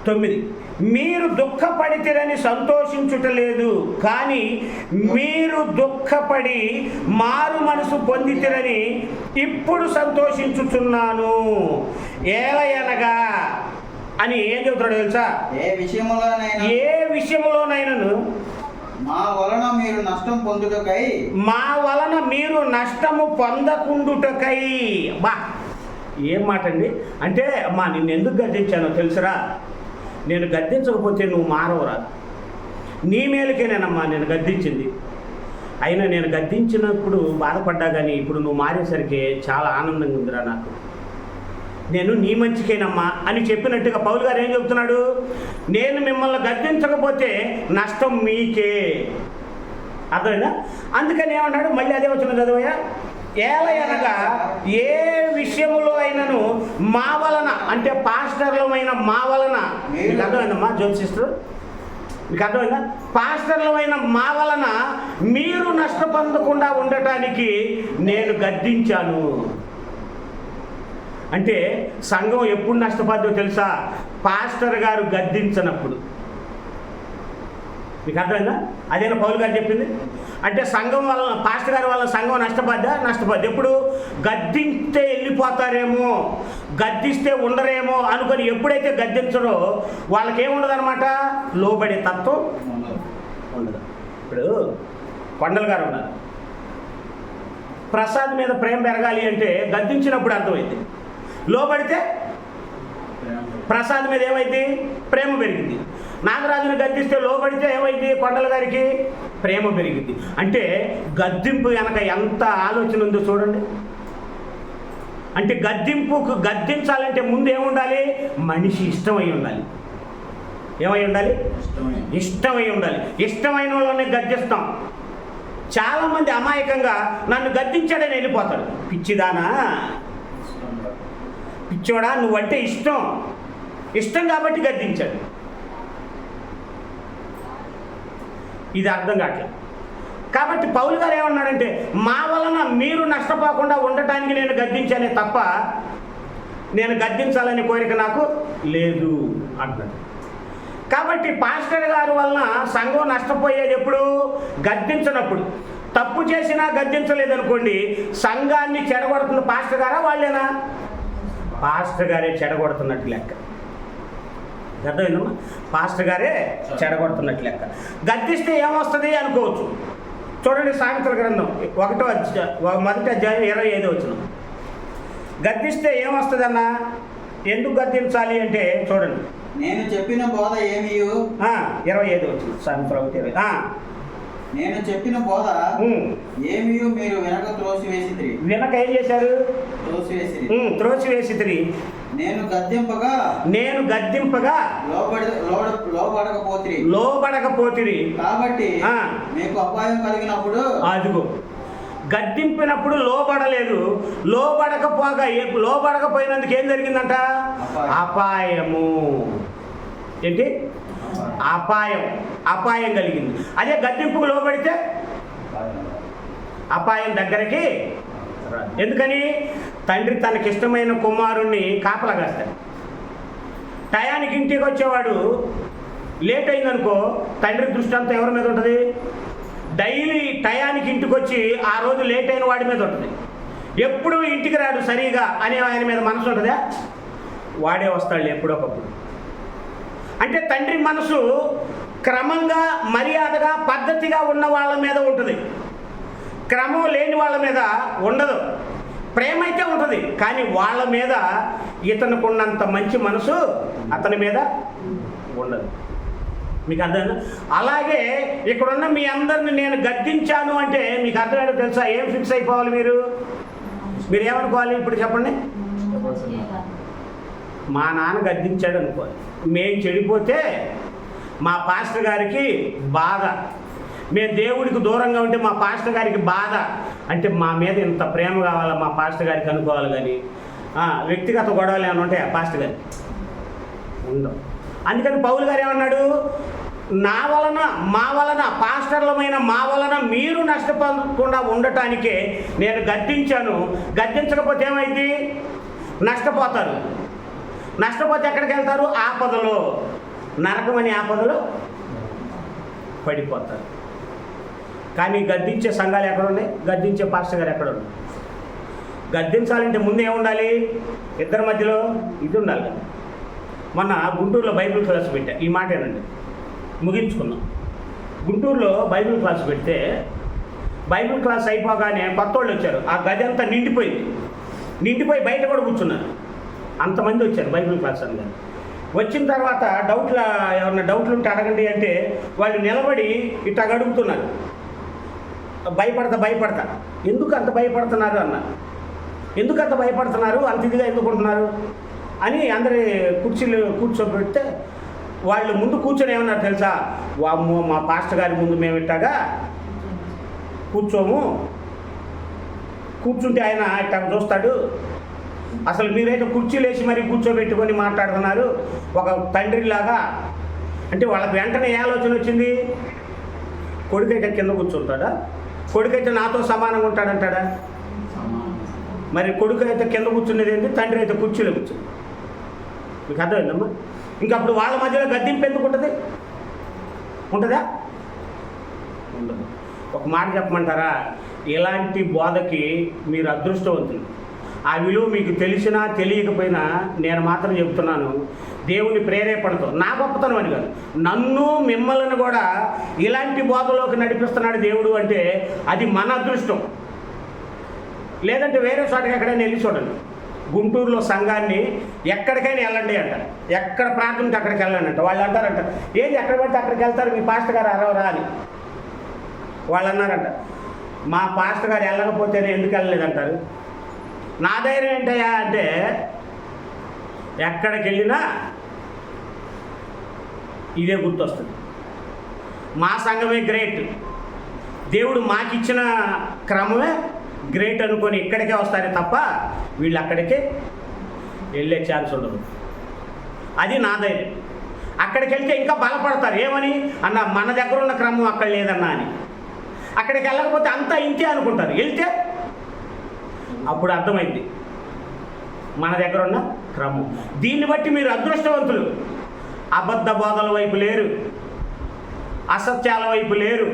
9. మీరు దుఃఖపడితిరని సంతోషించుటలేదు, కానీ మీరు దుఃఖపడి మారు మనసు పొందితిరని ఇప్పుడు సంతోషించుచున్నాను. ఏలయనగా అని ఏం చెబుతాడు తెలుసా? ఏ విషయంలోనైనాను మా వలన మీరు నష్టము పొందకుండుటకై. బా, ఏం మాట అండి. అంటే అమ్మా నిన్ను ఎందుకు గద్దించానో తెలుసురా? నేను గద్దించకపోతే నువ్వు మారవురా. నీ మేలుకేనేనమ్మా నేను గద్దించింది. అయినా నేను గద్దించినప్పుడు బాధపడ్డా, కానీ ఇప్పుడు నువ్వు మారేసరికి చాలా ఆనందంగా ఉందిరా నాకు. నేను నీ మంచికేనమ్మా అని చెప్పినట్టుగా పౌలు గారు ఏం చెబుతున్నాడు? నేను మిమ్మల్ని గద్దించకపోతే నష్టం మీకే. అర్థమైందా? అందుకని ఏమన్నాడు? మళ్ళీ అదే వచ్చిన చదువయ్యా. ఏలయనగా ఏ విషయములో అయినను మా వలన, అంటే పాస్టర్లమైన మా వలన, మీకు అర్థమైందమ్మా జ్యోతి సిస్టర్? మీకు అర్థమైందా? పాస్టర్లమైన మా వలన మీరు నష్టపొందకుండా ఉండటానికి నేను గద్దించాను. అంటే సంఘం ఎప్పుడు నష్టపోద్దో తెలుసా? పాస్టర్ గారు గద్దించనప్పుడు. మీకు అర్థమైందా? అదేనా పౌలు గారు చెప్పింది? అంటే సంఘం వల్ల, పాస్టర్ గారి వల్ల సంఘం నష్టపోద్ది. ఎప్పుడు? గద్దిస్తే వెళ్ళిపోతారేమో, గద్దిస్తే ఉండరేమో అనుకొని ఎప్పుడైతే గద్దించరో వాళ్ళకేముండదనమాట, లోబడే తత్వం ఉండదు. ఇప్పుడు కొండలు గారు ఉన్నారు. ప్రసాద్ మీద ప్రేమ పెరగాలి అంటే గద్దించినప్పుడు అర్థమైంది. లోబడితే ప్రసాద్ మీద ఏమైంది? ప్రేమ పెరిగింది. నాగరాజుని గద్దిస్తే లోబడితే ఏమైంది? కొండల గారికి ప్రేమ పెరిగింది. అంటే గద్దింపు వెనక ఎంత ఆలోచన ఉందో చూడండి. అంటే గద్దించాలంటే ముందు ఏముండాలి? మనిషి ఇష్టమై ఉండాలి. ఏమై ఉండాలి? ఇష్టమై ఉండాలి. ఇష్టమైన వాళ్ళని గద్దిస్తాం. చాలామంది అమాయకంగా నన్ను గద్దించాడని వెళ్ళిపోతాడు. పిచ్చిదానా, పిచ్చోడా, నువ్వంటే ఇష్టం కాబట్టి గద్దించాడు. ఇది అర్థం కావట్లేదు. కాబట్టి పౌలు గారు ఏమన్నాడంటే, మా వలన మీరు నష్టపోకుండా ఉండటానికి నేను గద్దించానే తప్ప నేను గద్దించాలనే కోరిక నాకు లేదు అంటున్నాడు. కాబట్టి పాస్టర్ గారి వలన సంఘం నష్టపోయేది ఎప్పుడు? గద్దించినప్పుడు. తప్పు చేసినా గద్దించలేదనుకోండి, సంఘాన్ని చెడగొడుతున్న పాస్టర్ గారా వాళ్ళేనా? పాస్టర్ గారే చెడగొడుతున్నట్టు లెక్క. అర్థమైందమ్మా? పాస్టర్ గారే చెడగొడుతున్నట్టు లెక్క. గద్దిస్తే ఏమొస్తుంది అనుకోవచ్చు. చూడండి సామెతల గ్రంథం 1వ అధ్యాయం 25వ వచనం. గద్దిస్తే ఏమొస్తుందన్న? ఎందుకు గద్దించాలి అంటే చూడండి, నేను చెప్పిన బోధ ఏమియు 25వ వచనం. సామెతల 1:20. నేను చెప్పిన బోధ ఏమియు మీరు వెనక త్రోసివేసితిరి. వెనక ఏం చేశారు? త్రోసివేసితిరి. నేను గద్దింపగా లోబడకపోతిరి. కాబట్టి మీకు అపాయం కలిగినప్పుడు, అదిగో గద్దింపినప్పుడు లోబడలేదు. లోబడకపోయినందుకు ఏం జరిగిందంట? అపాయము. ఏంటి? అపాయం కలిగింది. అదే గద్దింపుకు లోబడితే అపాయం దగ్గరికి రాదు. ఎందుకని? తండ్రి తనకిష్టమైన కుమారుణ్ణి కాపలా కాస్తాడు. టయానికి ఇంటికి వచ్చేవాడు లేట్ అయిందనుకో, తండ్రి దృష్టి అంతా ఎవరి మీద ఉంటుంది? డైలీ టయానికి ఇంటికి వచ్చి ఆ రోజు లేట్ అయిన వాడి మీద ఉంటుంది. ఎప్పుడు ఇంటికి రాడు సరిగా అని ఆయన మీద మనసు ఉంటుందా? వాడే వస్తాడు ఎప్పుడొకప్పుడు. అంటే తండ్రి మనసు క్రమంగా, మర్యాదగా, పద్ధతిగా ఉన్న వాళ్ళ మీద ఉంటుంది. క్రమం లేని వాళ్ళ మీద ఉండదు. ప్రేమ అయితే ఉంటుంది, కానీ వాళ్ళ మీద ఇతనికి ఉన్నంత మంచి మనసు అతని మీద ఉండదు. మీకు అర్థమైందా? అలాగే ఇక్కడున్న మీ అందరిని నేను గద్దించాను అంటే మీకు అర్థమైందో తెలుసా? ఏం ఫిక్స్ అయిపోవాలి మీరు ఏమనుకోవాలి? ఇప్పుడు చెప్పండి. మా నాన్న గద్దించాడు అనుకోవాలి. మేము చెడిపోతే మా పాస్టర్ గారికి బాధ, మేము దేవుడికి దూరంగా ఉంటే మా పాస్టర్ గారికి బాధ. అంటే మా మీద ఇంత ప్రేమ కావాలా మా పాస్టర్ గారికి అనుకోవాలి. కానీ వ్యక్తిగత గొడవలు ఏమైనా ఉంటాయి ఆ పాస్టర్ గారికి ఉండవు. అందుకని పౌలు గారు ఏమన్నాడు? నా వలన మా వలన పాస్టర్లమైన మా వలన మీరు నష్టపోకుండా ఉండటానికే నేను గద్దించాను. గద్దించకపోతే ఏమైంది? నష్టపోతారు. నష్టపోతే ఎక్కడికి వెళ్తారు? ఆపదలో, నరకమని ఆపదలో పడిపోతారు. కానీ గద్దించే సంఘాలు ఎక్కడ ఉన్నాయి? గద్దించే పాస్టర్ గారు ఎక్కడ ఉన్నాయి? గద్దించాలంటే ముందు ఏముండాలి? ఇద్దరి మధ్యలో ఇది ఉండాలి. మొన్న గుంటూరులో బైబిల్ క్లాస్ పెట్టా. ఈ మాటేనండి, ముగించుకున్నాం. గుంటూరులో బైబిల్ క్లాస్ పెడితే బైబిల్ క్లాస్ అయిపోగానే కొత్త వాళ్ళు వచ్చారు. ఆ గది అంతా నిండిపోయి బయట కూడా కూర్చున్నారు. అంతమంది వచ్చారు బైబిల్ క్లాస్ అని. వచ్చిన తర్వాత ఏమన్నా డౌట్లు ఉంటే అడగండి అంటే వాళ్ళు నిలబడి ఇట్లా అడుగుతున్నారు. భయపడతా ఎందుకు అంత భయపడుతున్నారు అన్న. ఎందుకు అంత భయపడుతున్నారు, అంత ఇదిగా ఎందుకు ఉంటున్నారు అని అందరి కుర్చీలు కూర్చోబెడితే వాళ్ళు ముందు కూర్చొని ఏమన్నారు తెలుసా? వామ్మో, మా పాస్టర్ గారి ముందు మేము ఇట్టాగా కూర్చుంటే ఆయన ఇట్లా చూస్తాడు. అసలు మీరైతే కుర్చీలు వేసి మరీ కూర్చోబెట్టుకొని మాట్లాడుతున్నారు ఒక తండ్రిలాగా అంటే వాళ్ళకి వెంటనే ఏ ఆలోచన వచ్చింది? కొడుకైతే కింద కూర్చుంటాడా? కొడుకైతే నాతో సమానంగా ఉంటాడంటాడా? మరి కొడుకు అయితే కింద కూర్చునేది ఏంటి? తండ్రి అయితే కుర్చీలో కూర్చుంది. మీకు అర్థమైందమ్మా? ఇంకా అప్పుడు వాళ్ళ మధ్యలో గద్దింపు ఎందుకు ఉంటుంది? ఉంటుందా? ఉండదు. ఒక మాట చెప్పమంటారా? ఇలాంటి బోధకి మీరు అదృష్టవంతులు. ఆ విలువ మీకు తెలిసినా తెలియకపోయినా నేను మాత్రం చెబుతున్నాను, దేవుని ప్రేరేపణతో, నా గొప్పతనం అని కాదు, నన్ను మిమ్మల్ని కూడా ఇలాంటి బోధలోకి నడిపిస్తున్నాడు దేవుడు అంటే అది మన అదృష్టం. లేదంటే వేరే చోటకి ఎక్కడైనా వెళ్ళి చూడండి. గుంటూరులో సంఘాన్ని ఎక్కడికైనా వెళ్ళండి అంట, ఎక్కడ ప్రార్థనకి అక్కడికి వెళ్ళండి అంట. వాళ్ళు అంటారంట, ఏంటి ఎక్కడ పడితే అక్కడికి వెళ్తారు, మీ పాస్టర్ గారు అరవరా అని. వాళ్ళు అన్నారంట, మా పాస్టర్ గారు వెళ్ళకపోతేనే ఎందుకు వెళ్ళలేదంటారు. నా ధైర్యం ఏంటయ్యా అంటే ఎక్కడికి వెళ్ళినా ఇదే గుర్తొస్తుంది, మా సంఘమే గ్రేట్, దేవుడు మాకిచ్చిన క్రమమే గ్రేట్ అనుకొని ఇక్కడికే వస్తారే తప్ప వీళ్ళు అక్కడికే వెళ్ళే ఛాన్స్ ఉండదు. అది నా ధైర్యం. అక్కడికి వెళ్తే ఇంకా బలపడతారు. ఏమని అన్న, మన దగ్గర ఉన్న క్రమం అక్కడ లేదన్నా అని. అక్కడికి వెళ్ళకపోతే అంతా ఇంతే అనుకుంటారు. వెళ్తే అప్పుడు అర్థమైంది మన దగ్గర ఉన్న క్రమం. దీన్ని బట్టి మీరు అదృష్టవంతులు. అబద్ధ బోధల వైపు లేరు, అసత్యాల వైపు లేరు,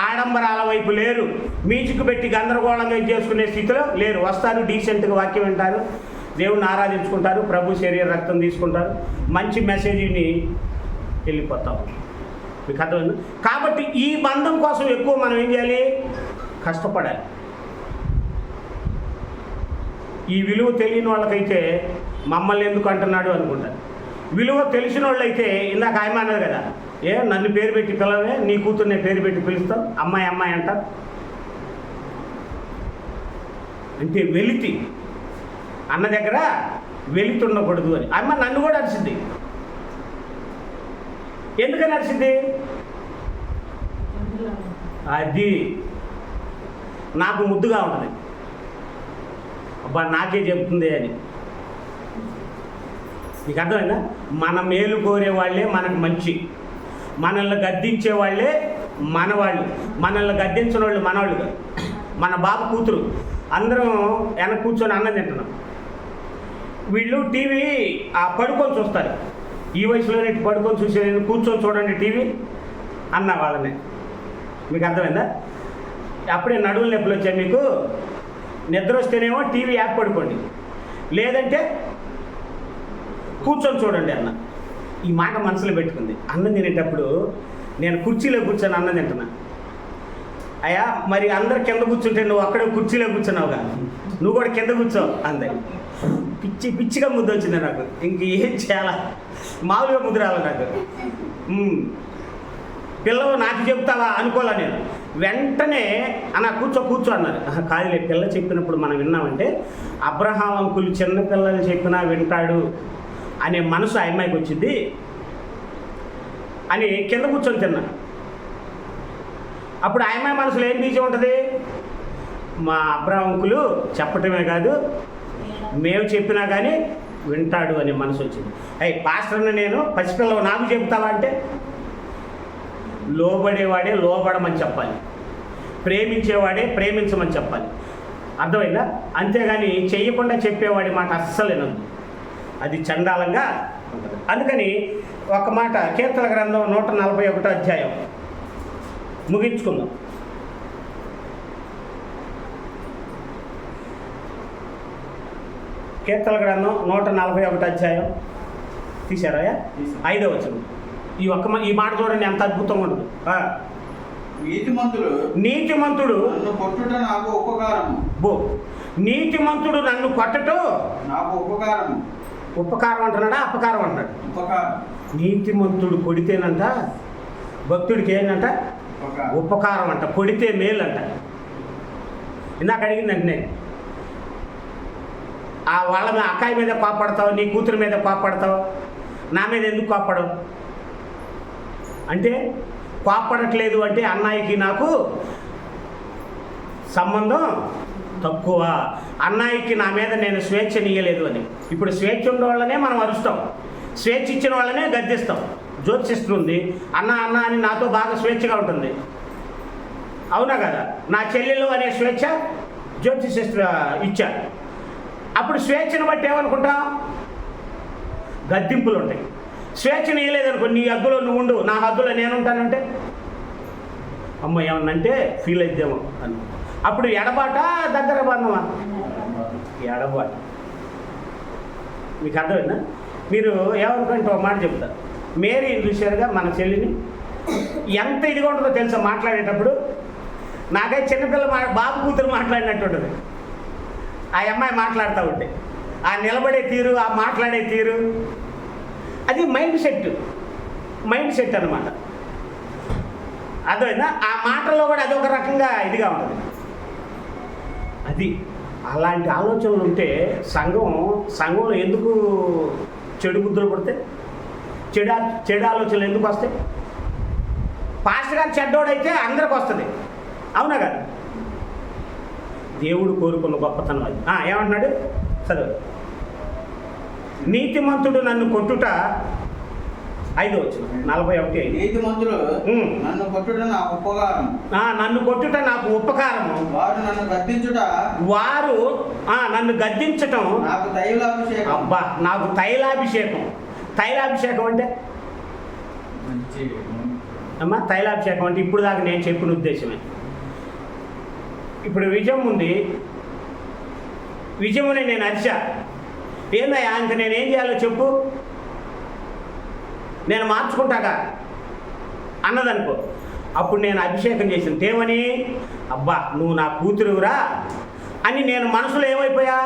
ఆడంబరాల వైపు లేరు, మ్యూజిక్ పెట్టి గందరగోళంగా చేసుకునే స్థితిలో లేరు. వస్తారు, డీసెంట్గా వాక్యం వింటారు, దేవుణ్ణి ఆరాధించుకుంటారు, ప్రభు శరీర రక్తం తీసుకుంటారు, మంచి మెసేజ్ని వెళ్ళిపోతాం. మీకు అర్థమైంది? కాబట్టి ఈ బంధం కోసం ఎక్కువ మనం ఏం చేయాలి? కష్టపడాలి. ఈ విలువ తెలియని వాళ్ళకైతే మమ్మల్ని ఎందుకు అంటున్నాడు అనుకుంటారు. విలువ తెలిసిన వాళ్ళైతే ఇందాక ఆయన అన్నది కదా, నన్ను పేరు పెట్టి పిలవే, నీ కూతుర్ని పేరు పెట్టి పిలుస్తావు, అమ్మాయి అమ్మాయి అంటారు. అంటే వెలితి అన్న దగ్గర వెలితి ఉండకూడదు అని. అమ్మ నన్ను కూడా అరిసింది. ఎందుకని అరిసింది? అది నాకు ముద్దుగా ఉంటుంది, అబ్బా నాకే చెప్తుంది అని. నీకు అర్థమైందా? మన మేలు కోరే వాళ్ళే మనకు మంచి, మనల్ని గద్దించే వాళ్ళే మనవాళ్ళు, మనల్ని గద్దించిన వాళ్ళు మనవాళ్ళు కాదు. మన బాబు కూతురు అందరం వెనక కూర్చొని అన్నం తింటున్నాం. వీళ్ళు టీవీ పడుకొని చూస్తారు. ఈ వయసులోనే పడుకొని చూసే, కూర్చొని చూడండి టీవీ అన్న వాళ్ళని. మీకు అర్థమైందా? అప్పుడే నడువుల నొప్పులు వచ్చాయి మీకు. నిద్ర వస్తేనేమో టీవీ యాప్ పడుకోండి, లేదంటే కూర్చొని చూడండి అన్న. ఈ మాట మనసులో పెట్టుకుంది. అన్నం తినేటప్పుడు నేను కుర్చీలో కూర్చొని అన్నం తింటున్నా. అయ్యా మరి అందరు కింద కూర్చుంటే నువ్వు అక్కడే కుర్చీలో కూర్చున్నావుగా, నువ్వు కూడా కింద కూర్చో అందే. పిచ్చిగా ముద్ద వచ్చింది నాకు. ఇంక ఏం చేయాలా, మామూలుగా ముద్ద రావాలి నాకు. పిల్లలు నాకు చెప్తావా అనుకోలే నేను. వెంటనే అన్న కూర్చో అన్నారు. కాదులే, పిల్ల చెప్పినప్పుడు మనం విన్నామంటే అబ్రహాం అంకుల్ చిన్న పిల్లలు చెప్పినా వింటాడు అనే మనసు ఆ అమ్మాయికి వచ్చింది అని కింద కూర్చొని తిన్నా. అప్పుడు ఆ అమ్మాయి మనసులో ఏం బీజం ఉంటుంది? మా అబ్రహాం అంకులు చెప్పటమే కాదు, మేము చెప్పినా కానీ వింటాడు అనే మనసు వచ్చింది. పాస్టర్ని నేను పసిపిల్లవు నాకు చెప్తావా అంటే లోబడేవాడే లోబడమని చెప్పాలి, ప్రేమించేవాడే ప్రేమించమని చెప్పాలి. అర్థమైందా? అంతేగాని చెయ్యకుండా చెప్పేవాడి మాట అస్సలు వినొద్దు, అది చండాలంగా ఉంటుంది. అందుకని ఒక మాట కీర్తన గ్రంథం 141 అధ్యాయం ముగించుకుందాం. కీర్తన గ్రంథం 141 అధ్యాయం తీశారా? 5వ వచనం. ఈ మాట చూడండి, ఎంత అద్భుతంగా ఉండదు. నీతిమంతుడు నన్ను కొట్టుట నాకు ఉపకారము. నీతిమంతుడు నన్ను కొట్టటం నాకు ఉపకారము. ఉపకారం అంటున్నాడా అపకారం అంటున్నాడు? ఉపకారం. నీతిమంతుడు కొడితేనంట భక్తుడికి ఏంటంట? ఉపకారం అంట. కొడితే మేలు అంట. ఇందాక అడిగిందంటే నేను వాళ్ళ అక్కాయి మీద కోపడతావు, నీ కూతురు మీద కోపడతావు, నా మీద ఎందుకు కోపడవు అంటే, కోపడట్లేదు అంటే అన్నయ్యకి నాకు సంబంధం తక్కువ, అన్నయ్యకి నా మీద నేను స్వేచ్ఛనియ్యలేదు అని. ఇప్పుడు స్వేచ్ఛ ఉన్న వాళ్ళనే మనం అరుస్తాం, స్వేచ్ఛ ఇచ్చిన వాళ్ళనే గద్దిస్తాం. జ్యోతిషిస్తుంది అన్న అన్న అని నాతో బాగా స్వేచ్ఛగా ఉంటుంది, అవునా కదా? నా చెల్లెలు అనే స్వేచ్ఛ జ్యోతిషిస్తు ఇచ్చా. అప్పుడు స్వేచ్ఛను బట్టి ఏమనుకుంటాం? గద్దింపులు ఉంటాయి. స్వేచ్ఛను ఇవ్వలేదనుకో, నీ హద్దులో నువ్వు ఉండు, నా హద్దులో నేనుంటానంటే అమ్మ ఏమన్నంటే ఫీల్ అయిద్దేమో అని. అప్పుడు ఎడబాట దగ్గర బంధమా? ఎడబాట. మీకు అర్థమైందా? మీరు ఏమనుకుంటే ఒక మాట చెప్తారు. మేరీ చూశారుగా మన చెల్లిని, ఎంత ఇదిగా ఉంటుందో తెలుసా మాట్లాడేటప్పుడు. నాకైతే చిన్నపిల్ల బాబు కూతురు మాట్లాడినట్టు ఉంటుంది ఆ అమ్మాయి మాట్లాడుతూ ఉంటే. ఆ నిలబడే తీరు, ఆ మాట్లాడే తీరు, అది మైండ్ సెట్ అన్నమాట. అర్థమైందా? ఆ మాటల్లో కూడా అది ఒక రకంగా ఇదిగా ఉంటుంది. అది అలాంటి ఆలోచనలు ఉంటే సంఘంలో ఎందుకు చెడు బుద్ధులు పడితే, చెడు ఆలోచనలు ఎందుకు వస్తాయి? పాస్టర్ గారు చెడ్డోడైతే అందరికి వస్తుంది, అవునా కదా? దేవుడు కోరుకున్న గొప్పతనం అది. ఏమంటున్నాడు? చదువు. నీతిమంతుడు నన్ను కొట్టుట 5వ వచనం 41. నీతిమంతులు నన్ను కొట్టుట నాకు ఉపకారం. నన్ను కొట్టుట నాకు ఉపకారము. వారు నన్ను గద్దించటం నాకు తైలాభిషేకం. అబ్బా, నాకు తైలాభిషేకం. తైలాభిషేకం అంటే అమ్మా, తైలాభిషేకం అంటే ఇప్పుడు దాకా నేను చెప్పిన ఉద్దేశమే. ఇప్పుడు విజయం ఉంది, విజయముని నేను అరిచా, ఏందయ్యా ఇంక నేనేం చేయాలో చెప్పు, నేను మార్చుకుంటాగా అన్నదనుకో. అప్పుడు నేను అభిషేకం చేసిన దేవని, అబ్బా నువ్వు నా కూతురురా అని నేను మనసులో ఏమైపోయా?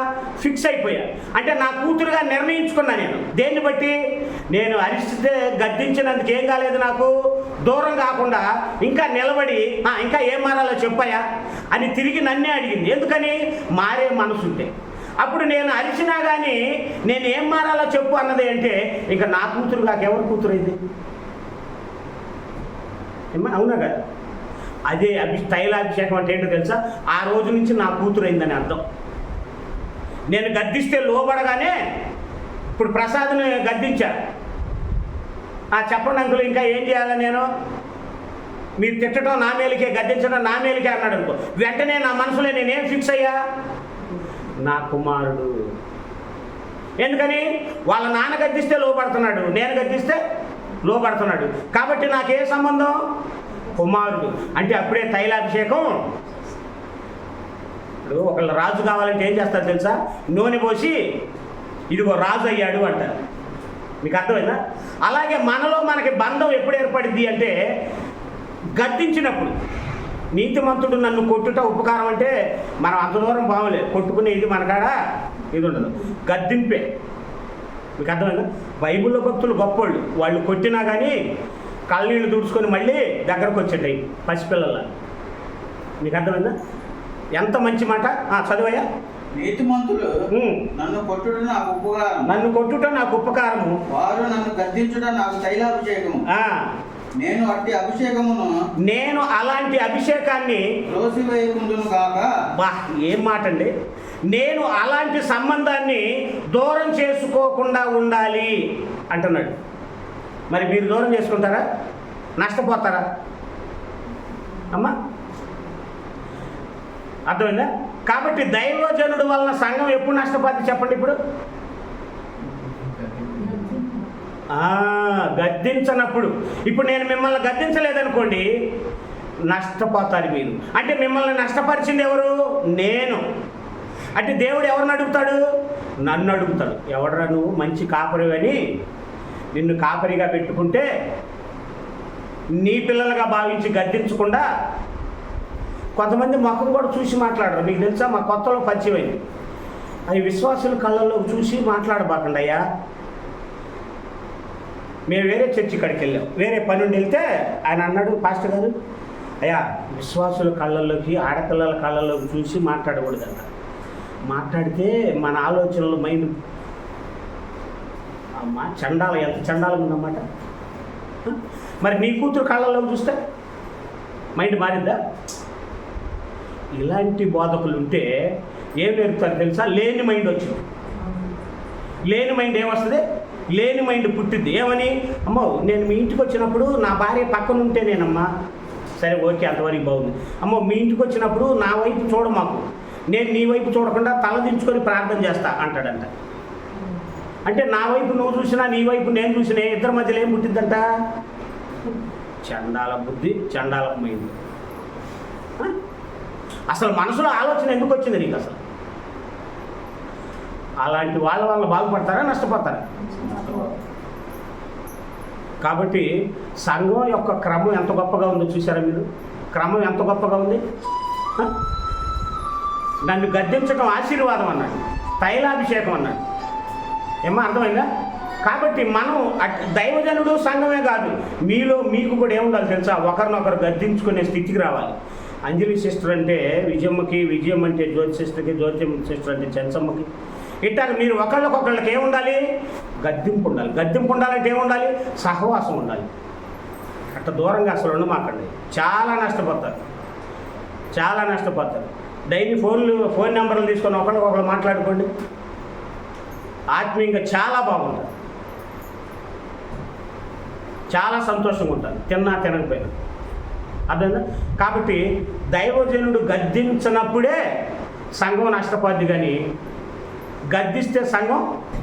ఫిక్స్ అయిపోయా. అంటే నా కూతురుగా నిర్ణయించుకున్నా నేను. దేన్ని బట్టి? నేను అరిస్తే గద్దించినందుకు ఏం కాలేదు, నాకు దూరం కాకుండా ఇంకా నిలబడి ఇంకా ఏం మారాలో చెప్పాయా అని తిరిగి నన్నే అడిగింది. ఎందుకని? మారే మనసు ఉంటే. అప్పుడు నేను అరిచినా కానీ నేను ఏం మారాలో చెప్పు అన్నది అంటే, ఇంకా నా కూతురు కాక ఎవరు కూతురు అయింది? అవునా కదా? అదే తైలాభిషేకం అంటే ఏంటో తెలుసా? ఆ రోజు నుంచి నా కూతురు అయిందని అర్థం. నేను గద్దిస్తే లోబడగానే, ఇప్పుడు ప్రసాద్ని గద్దించా, చెప్పండి అంకులు ఇంకా ఏం చేయాలి నేను, మీరు తిట్టడం నా మేలుకే, గద్దించడం నా మేలుకే అన్నాడు అనుకో, వెంటనే నా మనసులో నేనేం ఫిక్స్ అయ్యా? నా కుమారుడు. ఎందుకని? వాళ్ళ నాన్న గద్దిస్తే లోపడుతున్నాడు, నేను గద్దిస్తే లోపడుతున్నాడు, కాబట్టి నాకే సంబంధం? కుమారుడు. అంటే అప్పుడే తైలాభిషేకం. ఇప్పుడు ఒకళ్ళు రాజు కావాలంటే ఏం చేస్తారు తెలుసా? నూనె పోసి ఇదిగో రాజు అయ్యాడు అంటారు. మీకు అర్థమైందా? అలాగే మనలో మనకి బంధం ఎప్పుడు ఏర్పడింది అంటే గద్దించినప్పుడు. నీతిమంతుడు నన్ను కొట్టుట ఉపకారం అంటే మనం అంత దూరం బాగులే, కొట్టుకునే ఇది మనకాడ ఇది ఉండదు, గద్దింపే. మీకు అర్థమైందా? బైబిల్లో భక్తులు గొప్పోళ్ళు, వాళ్ళు కొట్టినా కానీ కళ్ళనీళ్ళు తుడుచుకొని మళ్ళీ దగ్గరకు వచ్చేటాయి పసిపిల్లల. మీకు అర్థమైందా? ఎంత మంచి మాట. చదువయ్యా. నీతిమంతులు నన్ను కొట్టుట నాకు ఉపకారం. నన్ను కొట్టుట నాకు ఉపకారము. వారు నన్ను గద్దించుట నాకు తైలాభిషేకము. నేను అట్టి అభిషేకమును, నేను అలాంటి అభిషేకాన్ని త్రోసివేయకుందును గాక. బా, ఏం మాట అండి! నేను అలాంటి సంబంధాన్ని దూరం చేసుకోకుండా ఉండాలి అంటున్నాడు. మరి మీరు దూరం చేసుకుంటారా? నష్టపోతారా? అమ్మా అర్థమైందా? కాబట్టి దైవజనుడు వలన సంఘం ఎప్పుడు నష్టపోద్ది చెప్పండి ఇప్పుడు? గద్దించనప్పుడు. ఇప్పుడు నేను మిమ్మల్ని గద్దించలేదనుకోండి, నష్టపోతారు మీరు. అంటే మిమ్మల్ని నష్టపరిచింది ఎవరు? నేను. అంటే దేవుడు ఎవరిని అడుగుతాడు? నన్ను అడుగుతాడు. ఎవడరా నువ్వు మంచి కాపరి అని నిన్ను కాపరిగా పెట్టుకుంటే నీ పిల్లలుగా భావించి గద్దించకుండా, కొంతమంది ముఖం కూడా చూసి మాట్లాడరు. మీకు తెలుసా, మా కొత్తలో పరిచయం అయింది. అవి విశ్వాసుల కళ్ళల్లో చూసి మాట్లాడబాకండి అయ్యా. మేము వేరే చర్చి ఇక్కడికి వెళ్ళాం, వేరే పని ఉండి వెళ్తే ఆయన అన్నాడు, పాస్టర్ గారు అయ్యా విశ్వాసుల కళ్ళల్లోకి ఆడపిల్లల కళ్ళల్లోకి చూసి మాట్లాడకూడదంట. మాట్లాడితే మన ఆలోచనలు మైండ్ అమ్మా చండాల ఎంత చండాలం ఉందన్నమాట. మరి నీ కూతురు కళ్ళల్లోకి చూస్తే మైండ్ మారిందా? ఇలాంటి బోధకులు ఉంటే ఏం నేర్పుతారు తెలుసా? లేని మైండ్ వచ్చింది. లేని మైండ్ ఏమొస్తుంది? లేని మైండ్ పుట్టిద్ది. ఏమని? అమ్మో నేను మీ ఇంటికి వచ్చినప్పుడు నా భార్య పక్కన ఉంటే నేనమ్మా సరే ఓకే అంతవరకు బాగుంది. అమ్మో మీ ఇంటికి వచ్చినప్పుడు నా వైపు చూడ మాకు, నేను నీ వైపు చూడకుండా తలదించుకొని ప్రార్థన చేస్తా అంటాడంట. అంటే నా వైపు నువ్వు చూసినా నీ వైపు నేను చూసినా ఇద్దరి మధ్యలో ఏం పుట్టిద్దంట? చండాల బుద్ధి, చండాల మైండ్. అసలు మనసులో ఆలోచన ఎందుకు వచ్చింది నీకు? అసలు అలాంటి వాళ్ళ బాగుపడతారా నష్టపోతారా? కాబట్టి సంఘం యొక్క క్రమం ఎంత గొప్పగా ఉందో చూసారా మీరు? క్రమం ఎంత గొప్పగా ఉంది. నన్ను గద్దించడం ఆశీర్వాదం అన్నాడు, తైలాభిషేకం అన్నాడు. ఏమో అర్థమైందా? కాబట్టి మనం దైవజనుడు సంఘమే కాదు, మీలో మీకు కూడా ఏముండాలి తెలుసా? ఒకరినొకరు గద్దించుకునే స్థితికి రావాలి. అంజలి సిస్టర్ అంటే విజయమ్మకి, విజయం అంటే జ్యోతి సిస్టర్కి, జ్యోతి సిస్టర్ అంటే చెంచమ్మకి. ఇట్లా మీరు ఒకళ్ళకొకళ్ళకి ఏముండాలి? గద్దింపు ఉండాలి. గద్దింపు ఉండాలంటే ఏముండాలి? సహవాసం ఉండాలి. అట్లా దూరంగా అసలు ఉండమాకండి. చాలా నష్టపోతారు, చాలా నష్టపోతారు. డైలీ ఫోన్ నెంబర్లు తీసుకొని ఒకళ్ళు మాట్లాడుకోండి, ఆత్మీయంగా చాలా బాగుంటుంది, చాలా సంతోషంగా ఉంటుంది, తిన్నా తినకపోయినా. అర్థమైందా? కాబట్టి దైవజనుడు గద్దించినప్పుడే సంఘం నష్టపోద్ది, కానీ గద్దిస్తే సంఘం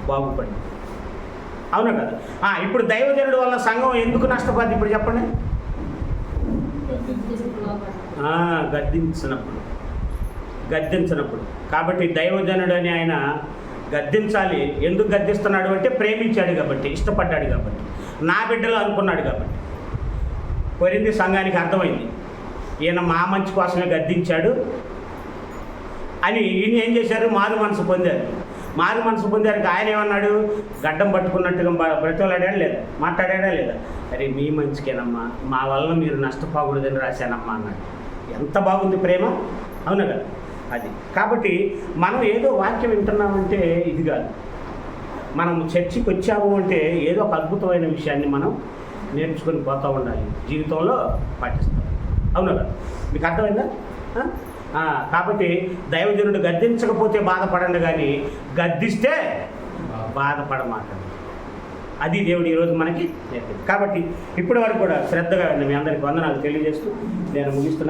బాగుపడింది. అవునా కదా? ఇప్పుడు దైవజనుడు వల్ల సంఘం ఎందుకు నష్టపోద్ది ఇప్పుడు చెప్పండి? గద్దించినప్పుడు. కాబట్టి దైవజనుడు అని ఆయన గద్దించాలి. ఎందుకు గద్దిస్తున్నాడు అంటే ప్రేమించాడు కాబట్టి, ఇష్టపడ్డాడు కాబట్టి, నా బిడ్డలు అనుకున్నాడు కాబట్టి. కొరింథీ సంఘానికి అర్థమైంది, ఈయన మా మంచి కోసమే గద్దించాడు అని. ఈయన ఏం చేశారు? మారు మనసు పొందారు. మారు మనసు పొందారు. ఆయన ఏమన్నాడు? గడ్డం పట్టుకున్నట్టుగా బ్రతిలాడా లేదా? మాట్లాడా లేదా? అరే మీ మంచికేనమ్మా, మా వల్ల మీరు నష్టపోకూడదని రాశానమ్మా అన్నాడు. ఎంత బాగుంది ప్రేమ! అవునా కదా? అది కాబట్టి మనం ఏదో వాక్యం వింటున్నామంటే ఇది కాదు. మనం చర్చికి వచ్చాము అంటే ఏదో ఒక అద్భుతమైన విషయాన్ని మనం నేర్చుకొని పోతూ ఉండాలి, జీవితంలో పాటిస్తాం. అవునా కదా? మీకు అర్థమైందా? కాబట్టి దైవజనుడు గద్దించకపోతే బాధపడండి, కానీ గద్దిస్తే బాధపడమాకండి. అది దేవుడు ఈరోజు మనకి నేర్పింది. కాబట్టి ఇప్పటి వరకు కూడా శ్రద్ధగా మీ అందరికీ వందనాలు తెలియజేస్తూ నేను ముగిస్తున్నాను.